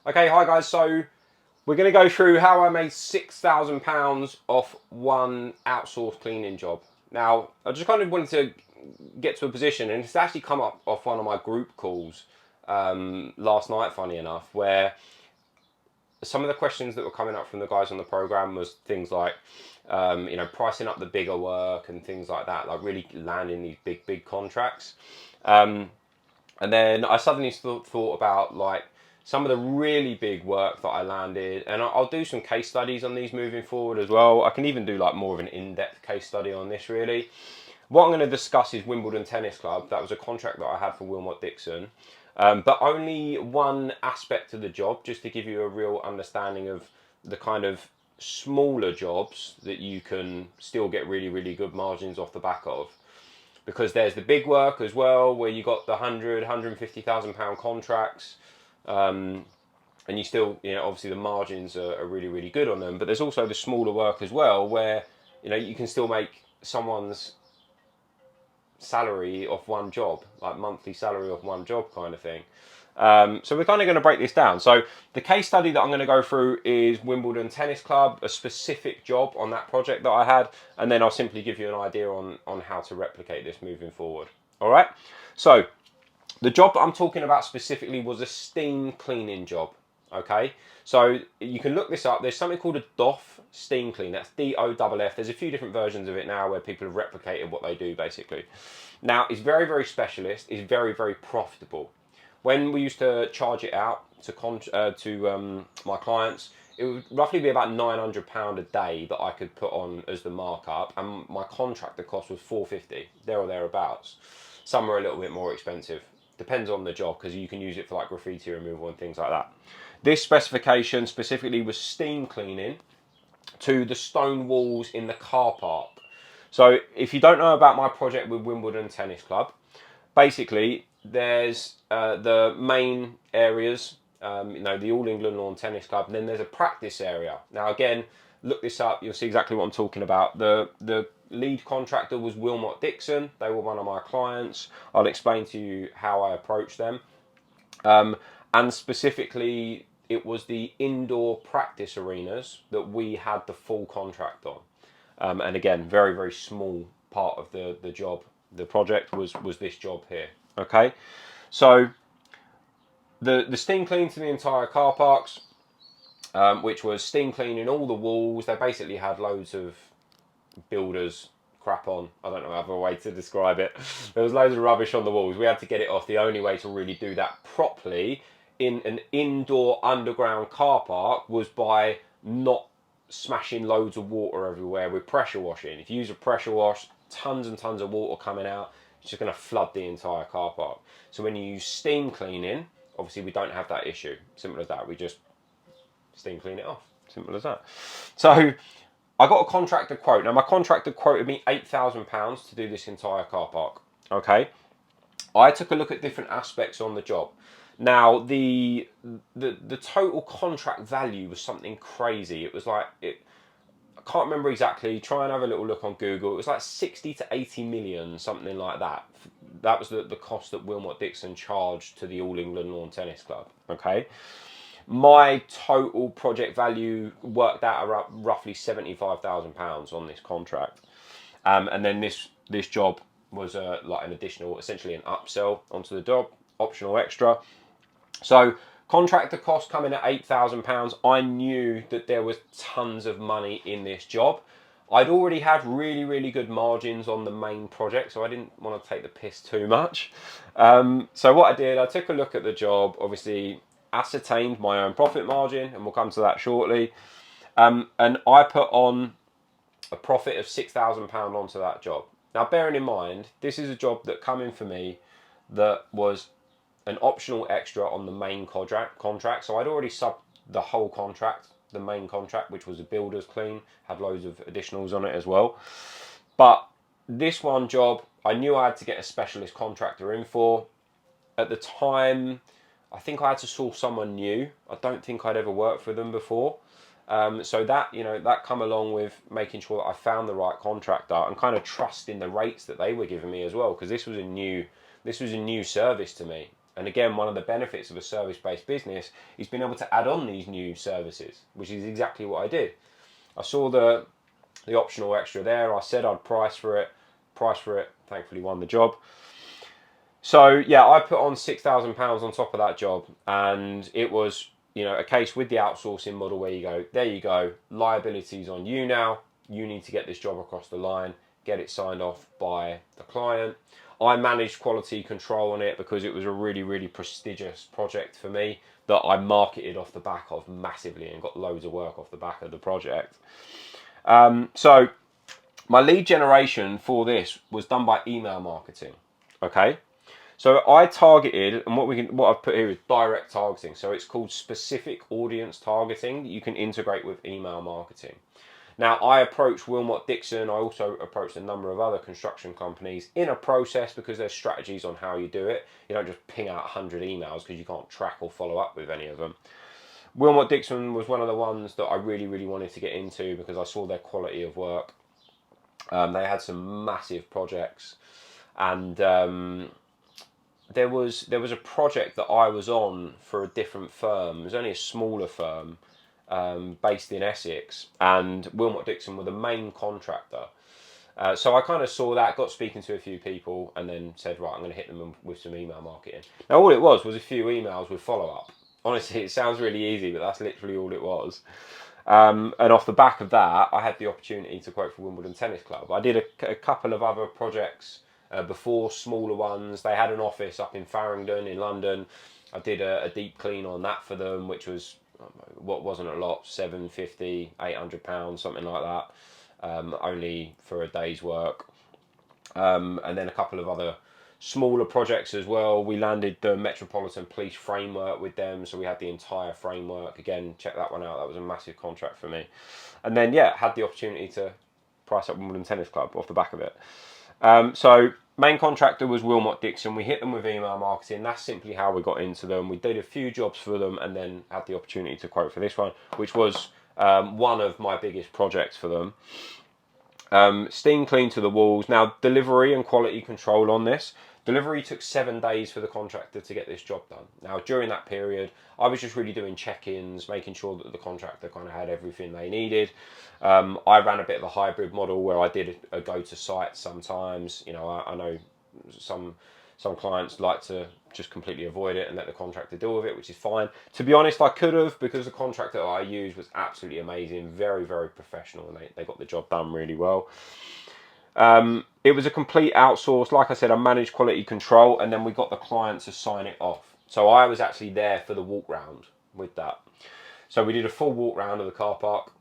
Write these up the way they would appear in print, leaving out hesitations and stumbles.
Okay, hi guys. So we're going to go through how I made £6,000 off one outsourced cleaning job. Now, I just kind of wanted to get to a position, and it's actually come up off one of my group calls last night, funny enough, where some of the questions that were coming up from the guys on the program was things like, pricing up the bigger work and things like that, like really landing these big contracts. And then I suddenly thought about like some of the really big work that I landed, and I'll do some case studies on these moving forward as well. I can even do like more of an in-depth case study on this really. What I'm going to discuss is Wimbledon Tennis Club. That was a contract that I had for Wilmot Dixon, but only one aspect of the job, just to give you a real understanding of the kind of smaller jobs that you can still get really good margins off the back of, because there's the big work as well where you got the 150,000 pound contracts, and you still, obviously the margins are really good on them, but there's also the smaller work as well where you can still make someone's salary off one job, like monthly salary off one job kind of thing. So we're kind of going to break this down. So the case study that I'm going to go through is Wimbledon Tennis Club, a specific job on that project that I had, and then I'll simply give you an idea on how to replicate this moving forward. All right. So the job that I'm talking about specifically was a steam cleaning job. Okay, so you can look this up. There's something called a DOF steam clean. That's DOFF. There's a few different versions of it now where people have replicated what they do basically. Now it's very specialist. It's very profitable. When we used to charge it out to my clients, it would roughly be about £900 a day that I could put on as the markup, and my contractor cost was £450, there or thereabouts. Some are a little bit more expensive. Depends on the job, because you can use it for like graffiti removal and things like that. This specification specifically was steam cleaning to the stone walls in the car park. So if you don't know about my project with Wimbledon Tennis Club, basically there's the main areas, the All England Lawn Tennis Club, and then there's a practice area. Now again, look this up, you'll see exactly what I'm talking about. The lead contractor was Wilmot Dixon. They were one of my clients. I'll explain to you how I approached them. And specifically, it was the indoor practice arenas that we had the full contract on. And again, very small part of the job, the project was this job here. Okay, so the steam clean to the entire car parks, which was steam cleaning all the walls. They basically had loads of builders crap on. I don't know other way to describe it. There was loads of rubbish on the walls. We had to get it off. The only way to really do that properly in an indoor underground car park was by not smashing loads of water everywhere with pressure washing. If you use a pressure wash, tons and tons of water coming out, it's just going to flood the entire car park. So when you use steam cleaning, obviously we don't have that issue. Simple as that. We just steam clean it off. Simple as that. So I got a contractor quote. Now my contractor quoted me £8,000 to do this entire car park. Okay. I took a look at different aspects on the job. Now the total contract value was something crazy. It was like I can't remember exactly. Try and have a little look on Google. It was like 60 to 80 million, something like that. That was the cost that Wilmot Dixon charged to the All England Lawn Tennis Club. Okay. My total project value worked out around roughly £75,000 on this contract. And then this job was like an additional, essentially an upsell onto the job, optional extra. So contractor cost coming at £8,000. I knew that there was tons of money in this job. I'd already had really good margins on the main project, so I didn't want to take the piss too much. So what I did, I took a look at the job, obviously ascertained my own profit margin, and we'll come to that shortly. And I put on a profit of £6,000 onto that job. Now, bearing in mind, this is a job that come in for me that was an optional extra on the main contract. So I'd already subbed the whole contract, the main contract, which was a builder's clean, had loads of additionals on it as well. But this one job, I knew I had to get a specialist contractor in for. At the time, I think I had to source someone new. I don't think I'd ever worked for them before. So that, that come along with making sure that I found the right contractor and kind of trusting the rates that they were giving me as well, because this was a new service to me. And again, one of the benefits of a service-based business is being able to add on these new services, which is exactly what I did. I saw the optional extra there. I said I'd price for it, thankfully won the job. So yeah, I put on £6,000 on top of that job, and it was, you know, a case with the outsourcing model where you go, there you go, liabilities on you now. You need to get this job across the line, get it signed off by the client. I managed quality control on it because it was a really, really prestigious project for me that I marketed off the back of massively and got loads of work off the back of the project. So my lead generation for this was done by email marketing. Okay. So I targeted, and what I've put here is direct targeting. So it's called specific audience targeting that you can integrate with email marketing. Now, I approached Wilmot Dixon. I also approached a number of other construction companies in a process because there's strategies on how you do it. You don't just ping out 100 emails because you can't track or follow up with any of them. Wilmot Dixon was one of the ones that I really, really wanted to get into because I saw their quality of work. They had some massive projects, and there was a project that I was on for a different firm. It was only a smaller firm based in Essex, and Wilmot Dixon were the main contractor. So I kind of saw that, got speaking to a few people, and then said, right, I'm going to hit them with some email marketing. Now, all it was a few emails with follow-up. Honestly, it sounds really easy, but that's literally all it was. And off the back of that, I had the opportunity to quote for Wimbledon Tennis Club. I did a couple of other projects before, smaller ones. They had an office up in Farringdon in London. I did a deep clean on that for them, which was what wasn't a lot, £750, £800, something like that, only for a day's work. And then a couple of other smaller projects as well. We landed the Metropolitan Police framework with them, so we had the entire framework. Again, check that one out. That was a massive contract for me. And then yeah, had the opportunity to price up Wimbledon Tennis Club off the back of it. So main contractor was Wilmot Dixon. We hit them with email marketing. That's simply how we got into them. We did a few jobs for them and then had the opportunity to quote for this one, which was one of my biggest projects for them. Steam clean to the walls. Now, delivery and quality control on this. Delivery took 7 days for the contractor to get this job done. Now, during that period, I was just really doing check-ins, making sure that the contractor kind of had everything they needed. I ran a bit of a hybrid model where I did a go-to-site sometimes. You know, I know some clients like to just completely avoid it and let the contractor deal with it, which is fine. To be honest, I could have, because the contractor that I used was absolutely amazing, very, very professional, and they got the job done really well. It was a complete outsource. Like I said, I managed quality control, and then we got the client to sign it off. So I was actually there for the walk round with that. So we did a full walk round of the car park.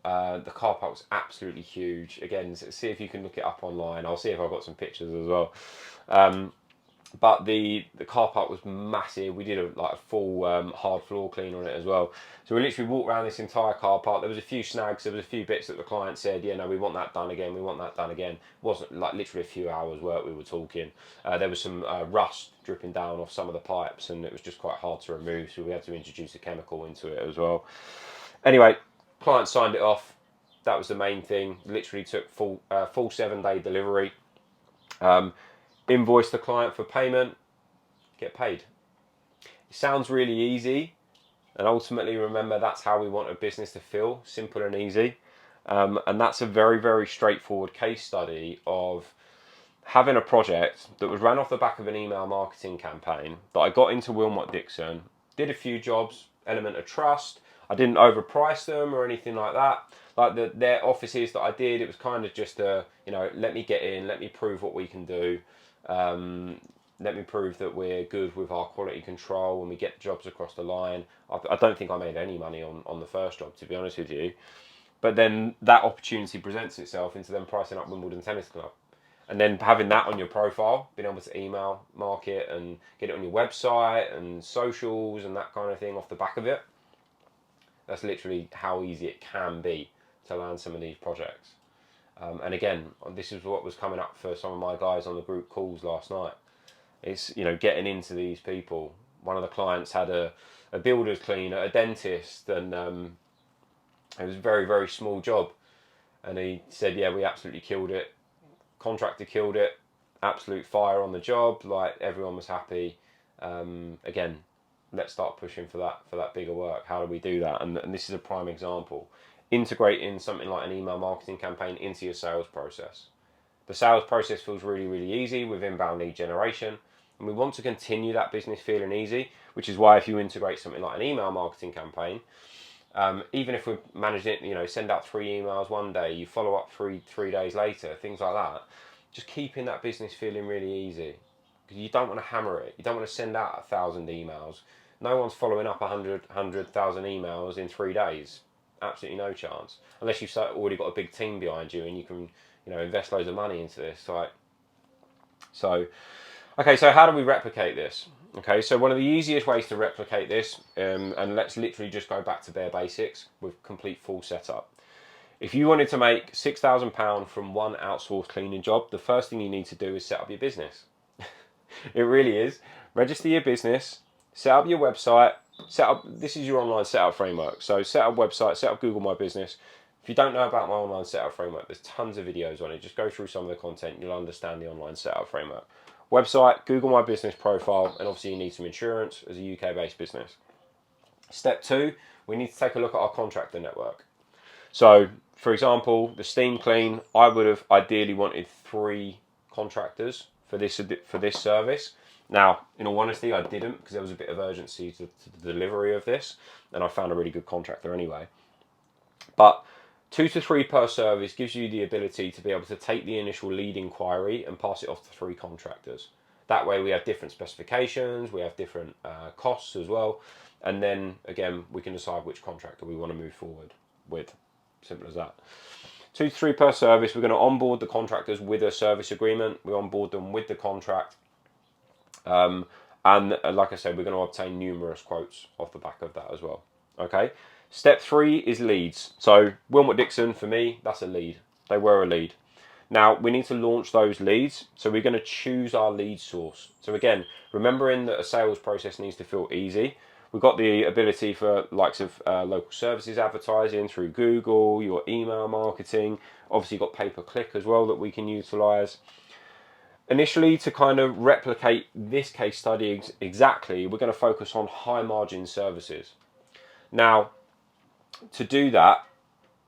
The car park was absolutely huge. Again, see if you can look it up online. I'll see if I've got some pictures as well. But the car park was massive. We did a full hard floor clean on it as well. So we literally walked around this entire car park. There was a few snags. There was a few bits that the client said, yeah, no, we want that done again. We want that done again. It wasn't like literally a few hours work we were talking. There was some rust dripping down off some of the pipes, and it was just quite hard to remove. So we had to introduce a chemical into it as well. Anyway, client signed it off. That was the main thing. Literally took full 7-day delivery. Invoice the client for payment, get paid. It sounds really easy, and ultimately, remember, that's how we want a business to feel, simple and easy. And that's a very, very straightforward case study of having a project that was ran off the back of an email marketing campaign that I got into Wilmot Dixon, did a few jobs, element of trust. I didn't overprice them or anything like that. Like their offices that I did, it was kind of just let me get in, let me prove what we can do. Let me prove that we're good with our quality control when we get jobs across the line. I don't think I made any money on the first job, to be honest with you. But then that opportunity presents itself into them pricing up Wimbledon Tennis Club. And then having that on your profile, being able to email market and get it on your website and socials and that kind of thing off the back of it. That's literally how easy it can be to land some of these projects. And again, this is what was coming up for some of my guys on the group calls last night. It's, getting into these people. One of the clients had a builder's cleaner, a dentist, and it was a very, very small job. And he said, yeah, we absolutely killed it. Contractor killed it. Absolute fire on the job. Like, everyone was happy. Again, let's start pushing for that bigger work. How do we do that? And this is a prime example. Integrating something like an email marketing campaign into your sales process. The sales process feels really, really easy with inbound lead generation, and we want to continue that business feeling easy, which is why if you integrate something like an email marketing campaign, even if we manage it, send out 3 emails one day, you follow up three days later, things like that, just keeping that business feeling really easy. Because you don't want to hammer it. You don't want to send out 1,000 emails. No one's following up 100,000 emails in 3 days. Absolutely no chance. Unless you've already got a big team behind you and you can, invest loads of money into this. Okay, so how do we replicate this? Okay, so one of the easiest ways to replicate this, and let's literally just go back to bare basics with complete full setup. If you wanted to make £6,000 from one outsourced cleaning job, the first thing you need to do is set up your business. It really is. Register your business, set up your website, this is your online setup framework. So set up website, set up Google My Business. If you don't know about my online setup framework, there's tons of videos on it. Just go through some of the content, you'll understand the online setup framework. Website, Google My Business profile, and obviously you need some insurance as a UK-based business. Step 2, we need to take a look at our contractor network. So, for example, the steam clean, I would have ideally wanted 3 contractors for this service. Now, in all honesty, I didn't, because there was a bit of urgency to the delivery of this, and I found a really good contractor anyway. But 2 to 3 per service gives you the ability to be able to take the initial lead inquiry and pass it off to 3 contractors. That way we have different specifications, we have different costs as well, and then again we can decide which contractor we want to move forward with. Simple as that. 2 to 3 per service. We're going to onboard the contractors with a service agreement. We onboard them with the contract. And like I said, we're going to obtain numerous quotes off the back of that as well. Okay. Step 3 is leads. So Wilmot Dixon, for me, that's a lead. They were a lead. Now we need to launch those leads. So we're going to choose our lead source. So again, remembering that a sales process needs to feel easy. We've got the ability for likes of local services advertising through Google, your email marketing. Obviously, you've got pay-per-click as well that we can utilize. Initially, to kind of replicate this case study exactly, we're going to focus on high margin services. Now, to do that,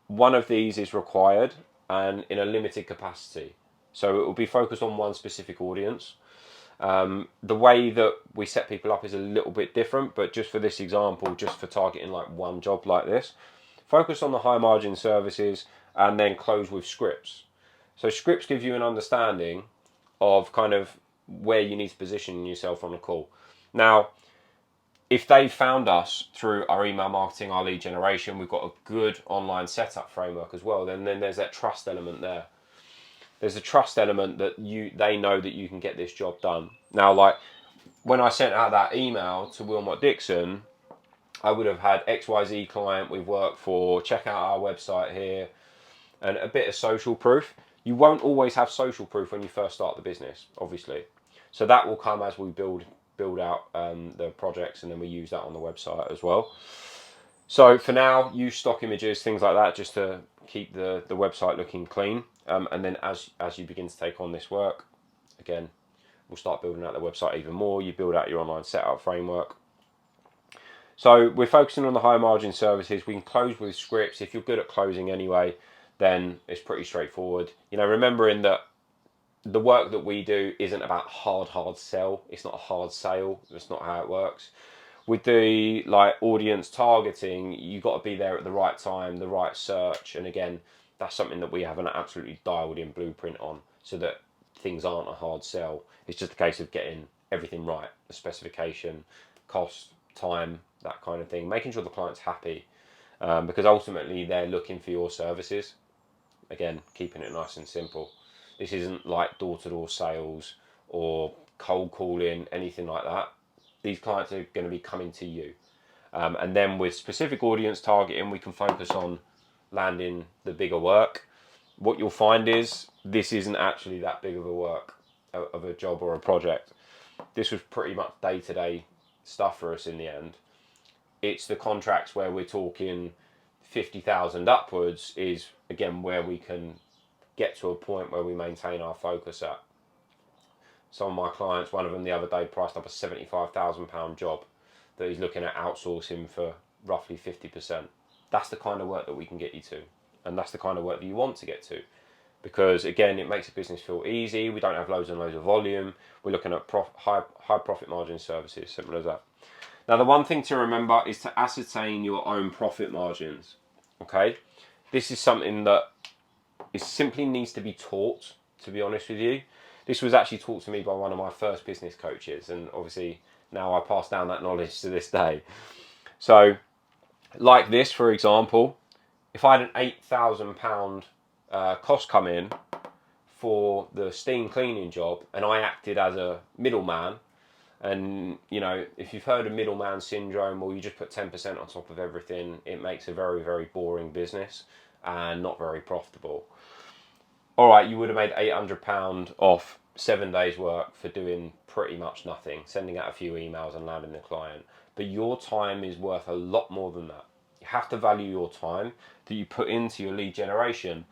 one of these is required and in a limited capacity. So it will be focused on one specific audience. The way that we set people up is a little bit different, but just for this example, just for targeting like one job like this, focus on the high margin services and then close with scripts. So scripts give you an understanding of kind of where you need to position yourself on the call. Now, if they found us through our email marketing, our lead generation, we've got a good online setup framework as well, then there's that trust element there. There's a trust element that they know that you can get this job done. Now, like when I sent out that email to Wilmot Dixon, I would have had XYZ client we've worked for, check out our website here, and a bit of social proof. You won't always have social proof when you first start the business, obviously. So that will come as we build out the projects, and then we use that on the website as well. So for now, use stock images, things like that, just to keep the website looking clean. And then as you begin to take on this work, again, we'll start building out the website even more. You build out your online setup framework. So we're focusing on the high margin services. We can close with scripts. If you're good at closing anyway, then it's pretty straightforward. Remembering that the work that we do isn't about hard sell. It's not a hard sale. That's not how it works. With the audience targeting, you got to be there at the right time, the right search, and again, that's something that we have an absolutely dialed in blueprint on, so that things aren't a hard sell. It's just a case of getting everything right, the specification, cost, time, that kind of thing, making sure the client's happy, because ultimately they're looking for your services. Again, keeping it nice and simple. This isn't like door-to-door sales or cold calling, anything like that. These clients are going to be coming to you. And then with specific audience targeting, we can focus on landing the bigger work. What you'll find is this isn't actually that big of a work, of a job or a project. This was pretty much day-to-day stuff for us in the end. It's the contracts where we're talking 50,000 upwards is, again, where we can get to a point where we maintain our focus at. some of my clients, one of them the other day priced up a £75,000 job that he's looking at outsourcing for roughly 50%. That's the kind of work that we can get you to, and that's the kind of work that you want to get to, because again, it makes a business feel easy. We don't have loads and loads of volume. We're looking at high profit margin services, simple as that. Now, the one thing to remember is to ascertain your own profit margins. Okay, this is something that simply needs to be taught, to be honest with you. This was actually taught to me by one of my first business coaches, and obviously now I pass down that knowledge to this day. So, like this, for example, if I had an £8,000 cost come in for the steam cleaning job, and I acted as a middleman, and you know, if you've heard of middleman syndrome, or you just put 10% on top of everything, it makes a very, very boring business and not very profitable. All right, you would have made £800 off 7 days work for doing pretty much nothing, sending out a few emails and landing a client. But your time is worth a lot more than that. You have to value your time that you put into your lead generation,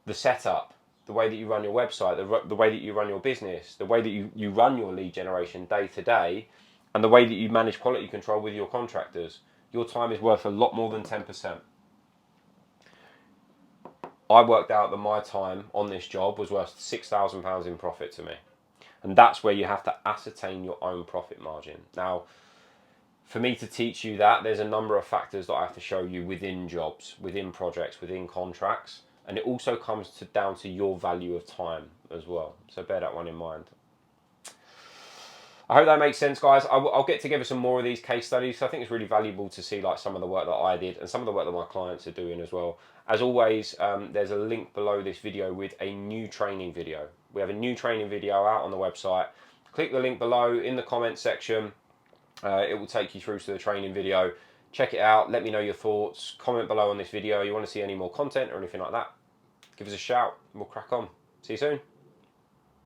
the setup, the way that you run your website, the way that you run your business, the way that you run your lead generation day to day, and the way that you manage quality control with your contractors. Your time is worth a lot more than 10%. I worked out that my time on this job was worth £6,000 in profit to me. And that's where you have to ascertain your own profit margin. Now, for me to teach you that, there's a number of factors that I have to show you within jobs, within projects, within contracts. And it also comes down to your value of time as well. So bear that one in mind. I hope that makes sense, guys. I'll get together some more of these case studies. I think it's really valuable to see like some of the work that I did and some of the work that my clients are doing as well. As always, there's a link below this video with a new training video. We have a new training video out on the website. Click the link below in the comments section. It will take you through to the training video. Check it out. Let me know your thoughts. Comment below on this video. You want to see any more content or anything like that? Give us a shout and we'll crack on. See you soon.